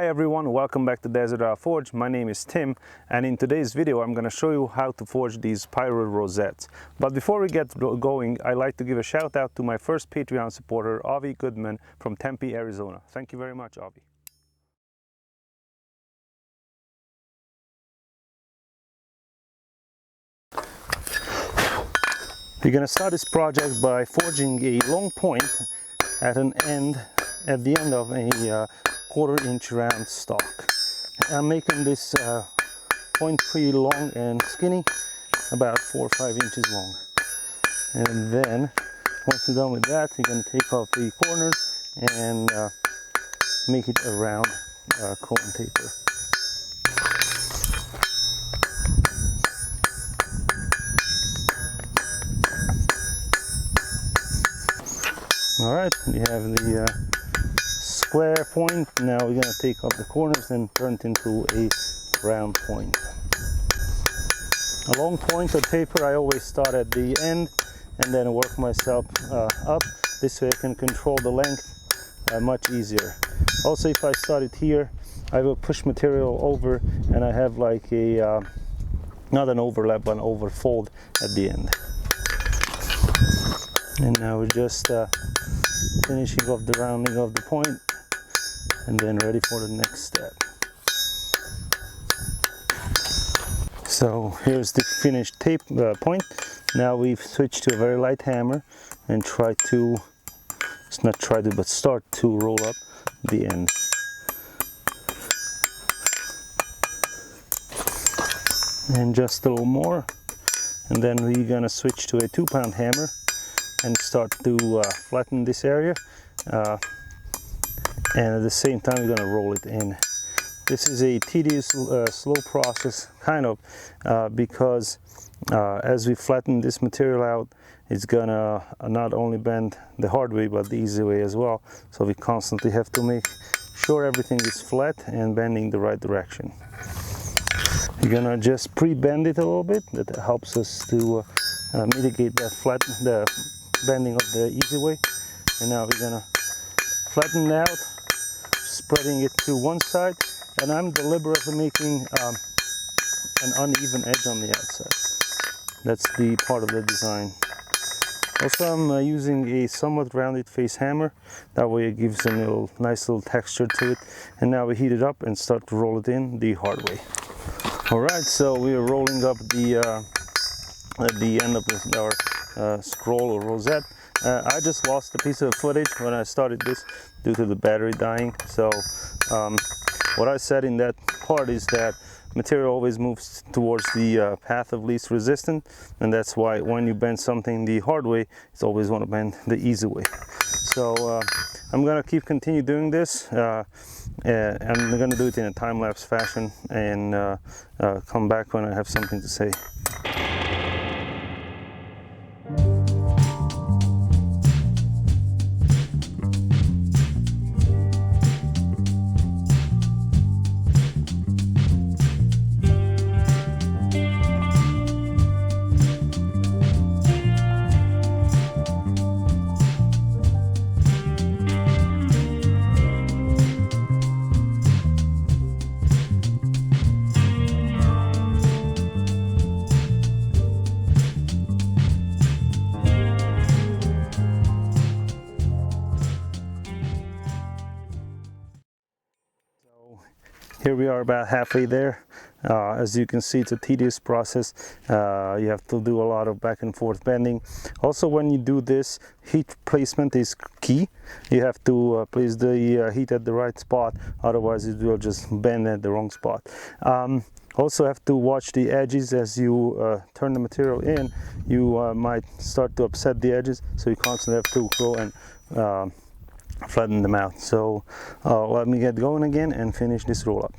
Hi everyone, welcome back to Desert Isle Forge. My name is Tim, and in today's video I'm going to show you how to forge these pyro rosettes. But before we get going, I'd like to give a shout out to my first Patreon supporter, Avi Goodman from Tempe, Arizona. Thank you very much, Avi. We're going to start this project by forging a long point at the end of a 1/4 inch round stock. I'm making this point pretty long and skinny, about 4 or 5 inches long. And then once you're done with that, you're going to take off the corners and make it a round cone taper. All right, we have the square point. Now we're going to take off the corners and turn it into a round point. A long point or taper, I always start at the end and then work myself up. This way I can control the length much easier. Also, if I start it here, I will push material over and I have like a, not an overlap, but an overfold at the end. And now we're just finishing off the rounding of the point and then ready for the next step. So here's the finished tape point. Now we've switched to a very light hammer and start to roll up the end. And just a little more, and then we're gonna switch to a 2-pound hammer and start to flatten this area, and at the same time we're going to roll it in. This is a tedious, slow process, kind of, because as we flatten this material out, it's going to not only bend the hard way but the easy way as well. So we constantly have to make sure everything is flat and bending the right direction. We're going to just pre-bend it a little bit. That helps us to mitigate the bending of the easy way. And now we're gonna flatten it out, spreading it to one side, and I'm deliberately making an uneven edge on the outside. That's the part of the design. Also, I'm using a somewhat rounded face hammer. That way it gives a nice little texture to it. And now we heat it up and start to roll it in the hard way. All right, so we are rolling up at the end of our scroll or rosette. I just lost a piece of footage when I started this due to the battery dying. So what I said in that part is that material always moves towards the path of least resistance, and that's why when you bend something the hard way, it's always want to bend the easy way. So I'm gonna continue doing this, and I'm gonna do it in a time-lapse fashion and come back when I have something to say. Here we are about halfway there. As you can see, it's a tedious process. You have to do a lot of back and forth bending. Also, when you do this, heat placement is key. You have to place the heat at the right spot, otherwise it will just bend at the wrong spot. Also have to watch the edges as you turn the material in. You might start to upset the edges, so you constantly have to go and flatten them out. So let me get going again and finish this roll up.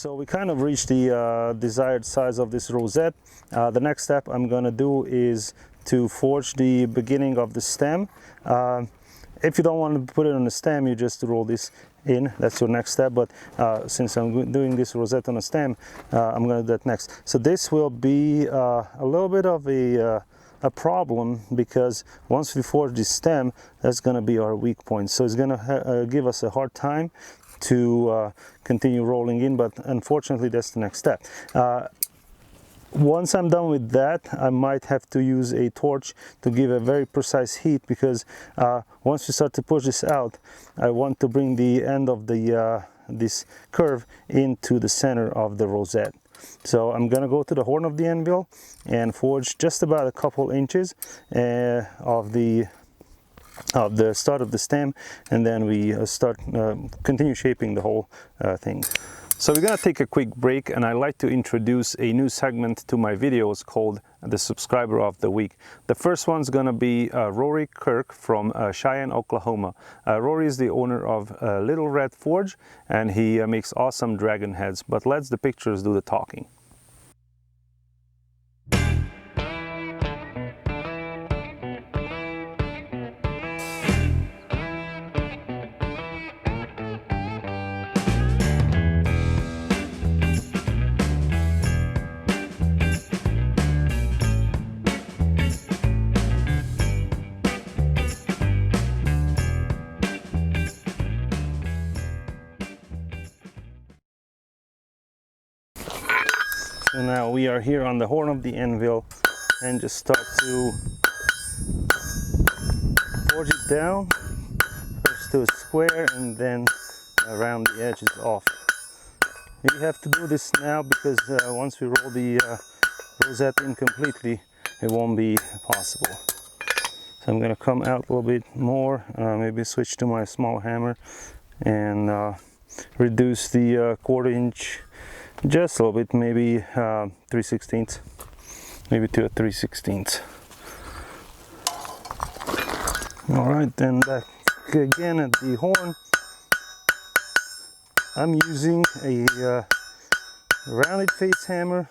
So we kind of reached the desired size of this rosette. The next step I'm going to do is to forge the beginning of the stem. If you don't want to put it on the stem, you just roll this in. That's your next step. But since I'm doing this rosette on a stem, I'm going to do that next. So this will be a little bit of a problem, because once we forge the stem, that's going to be our weak point. So it's going to give us a hard time to continue rolling in, but unfortunately that's the next step. Once I'm done with that, I might have to use a torch to give a very precise heat, because once we start to push this out, I want to bring the end of the this curve into the center of the rosette. So I'm gonna go to the horn of the anvil and forge just about a couple inches of the start of the stem, and then we continue shaping the whole thing. So we're gonna take a quick break, and I like to introduce a new segment to my videos called the Subscriber of the Week. The first one's gonna be Rory Kirk from Cheyenne, Oklahoma. Rory is the owner of Little Red Forge, and he makes awesome dragon heads, but lets the pictures do the talking. So now we are here on the horn of the anvil, and just start to forge it down, first to a square and then around the edges off. You have to do this now, because once we roll the rosette in completely, it won't be possible. So I'm going to come out a little bit more, maybe switch to my small hammer and reduce the 1/4 inch just a little bit, maybe 3/16, maybe to a 3/16. All right, then back again at the horn. I'm using a rounded face hammer,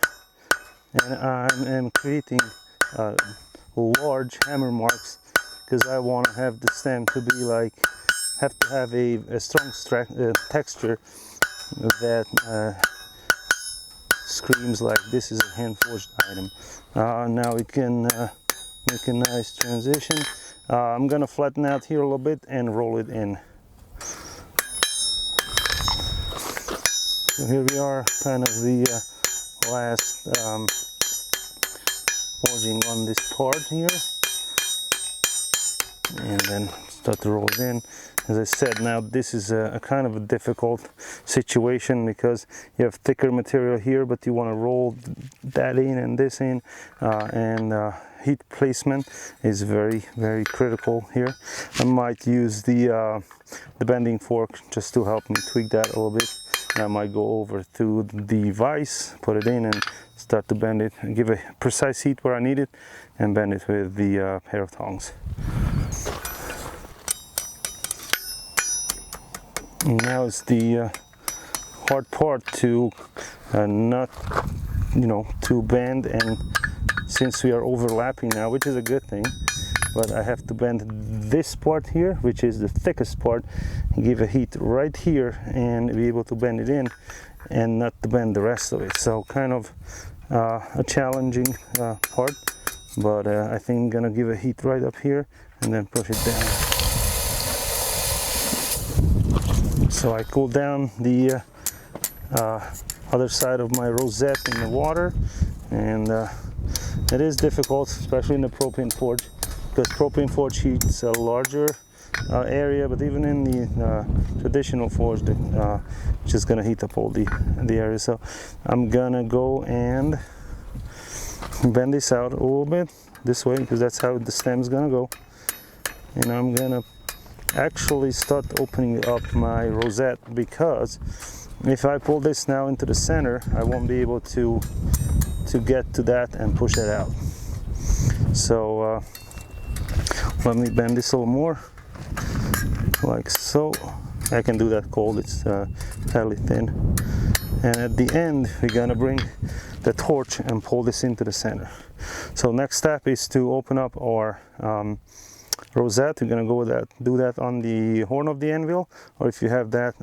and I am creating large hammer marks, because I want to have the stem to be like, have to have a strong texture that screams like this is a hand forged item. Now we can make a nice transition. I'm gonna flatten out here a little bit and roll it in. So here we are, kind of the last forging on this part here, and then start to roll it in. As I said, now this is a kind of a difficult situation, because you have thicker material here, but you want to roll that in and this in, and heat placement is very, very critical here. I might use the bending fork just to help me tweak that a little bit. I might go over to the vise, put it in, and start to bend it, and give a precise heat where I need it, and bend it with the pair of tongs. And now it's the hard part to not, to bend, and since we are overlapping now, which is a good thing, but I have to bend this part here, which is the thickest part, and give a heat right here, and be able to bend it in, and not to bend the rest of it. So kind of a challenging part, but I think I'm gonna give a heat right up here, and then push it down. So I cool down the other side of my rosette in the water, and it is difficult, especially in the propane forge, because propane forge heats a larger area, but even in the traditional forge, it's just gonna heat up all the area. So I'm gonna go and bend this out a little bit this way, because that's how the stem's gonna go, and I'm gonna actually start opening up my rosette, because if I pull this now into the center, I won't be able to get to that and push it out. So let me bend this a little more, like so. I can do that cold, it's fairly thin, and at the end we're gonna bring the torch and pull this into the center. So next step is to open up our rosette. We're gonna go with that, do that on the horn of the anvil, or if you have that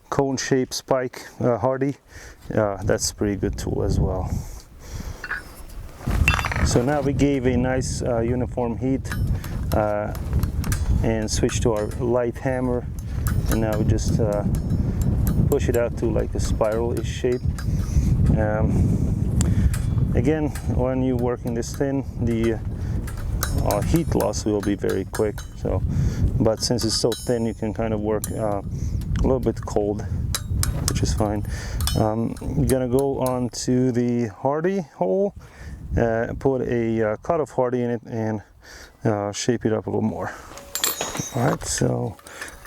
cone-shaped spike hardy, that's a pretty good tool as well. So now we gave a nice uniform heat and switch to our light hammer, and now we just push it out to like a spiral-ish shape. Again, when you work in this thin, the heat loss will be very quick. So, but since it's so thin, you can kind of work a little bit cold, which is fine. You're gonna go on to the hardy hole, put a cut of hardy in it, and shape it up a little more. All right, so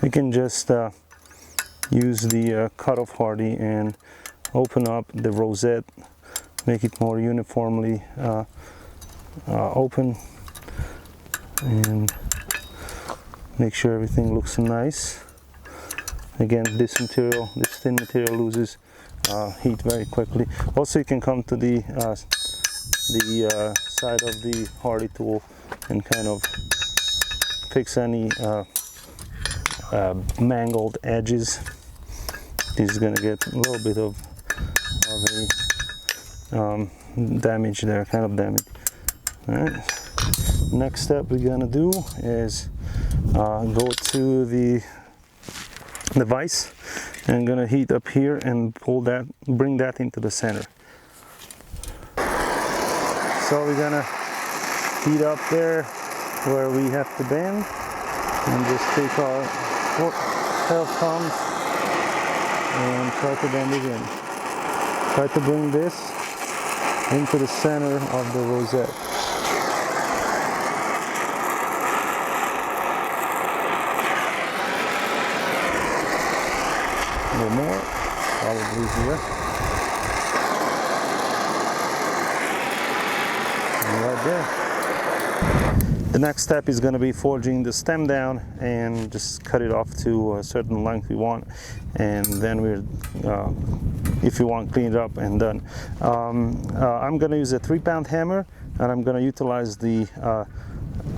we can just use the cut of hardy and open up the rosette, make it more uniformly open, and make sure everything looks nice. Again, this thin material loses heat very quickly. Also, you can come to the side of the hardy tool and kind of fix any mangled edges. This is going to get a little bit of a damage there, kind of damage. All right. Next step we're going to do is go to the vise, and I'm going to heat up here and pull that, bring that into the center. So we're going to heat up there where we have to bend, and just take our pair of thumbs and try to bend it in. Try to bring this into the center of the rosette. A little more, probably here. And right there. The next step is going to be forging the stem down and just cut it off to a certain length we want, and then we're, if you want, clean it up and done. I'm going to use a 3-pound hammer, and I'm going to utilize the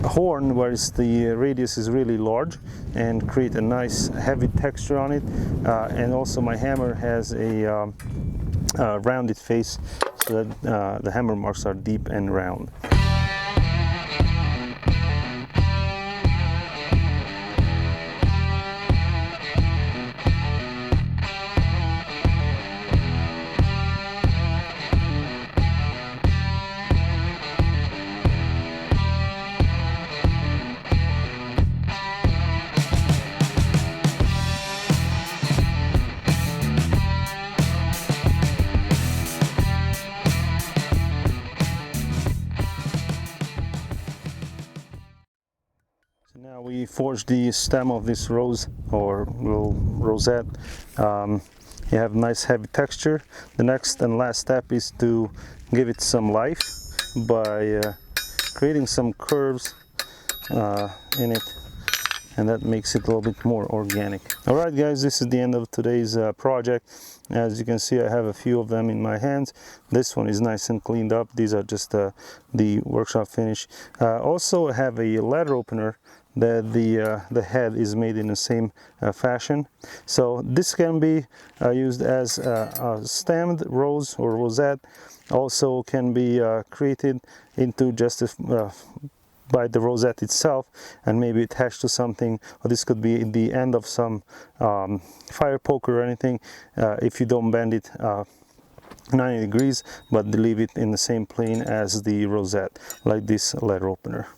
horn where the radius is really large and create a nice heavy texture on it, and also my hammer has a rounded face so that the hammer marks are deep and round. Now we forge the stem of this rose or little rosette. You have nice heavy texture. The next and last step is to give it some life by creating some curves in it, and that makes it a little bit more organic. All right, guys, this is the end of today's project. As you can see, I have a few of them in my hands. This one is nice and cleaned up. These are just the workshop finish. Also, I have a letter opener that the head is made in the same fashion. So this can be used as a stemmed rose or rosette. Also can be created into just by the rosette itself, and maybe attached to something, or this could be the end of some fire poker or anything, if you don't bend it 90 degrees, but leave it in the same plane as the rosette, like this letter opener.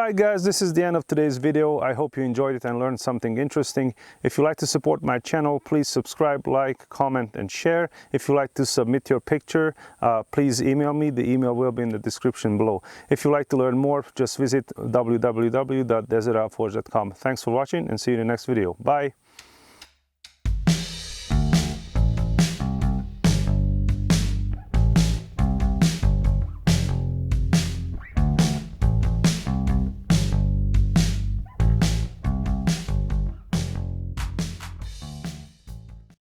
Alright guys, this is the end of today's video. I hope you enjoyed it and learned something interesting. If you like to support my channel, please subscribe, like, comment and share. If you like to submit your picture, please email me. The email will be in the description below. If you like to learn more, just visit www.desertowlforge.com. Thanks for watching and see you in the next video. Bye!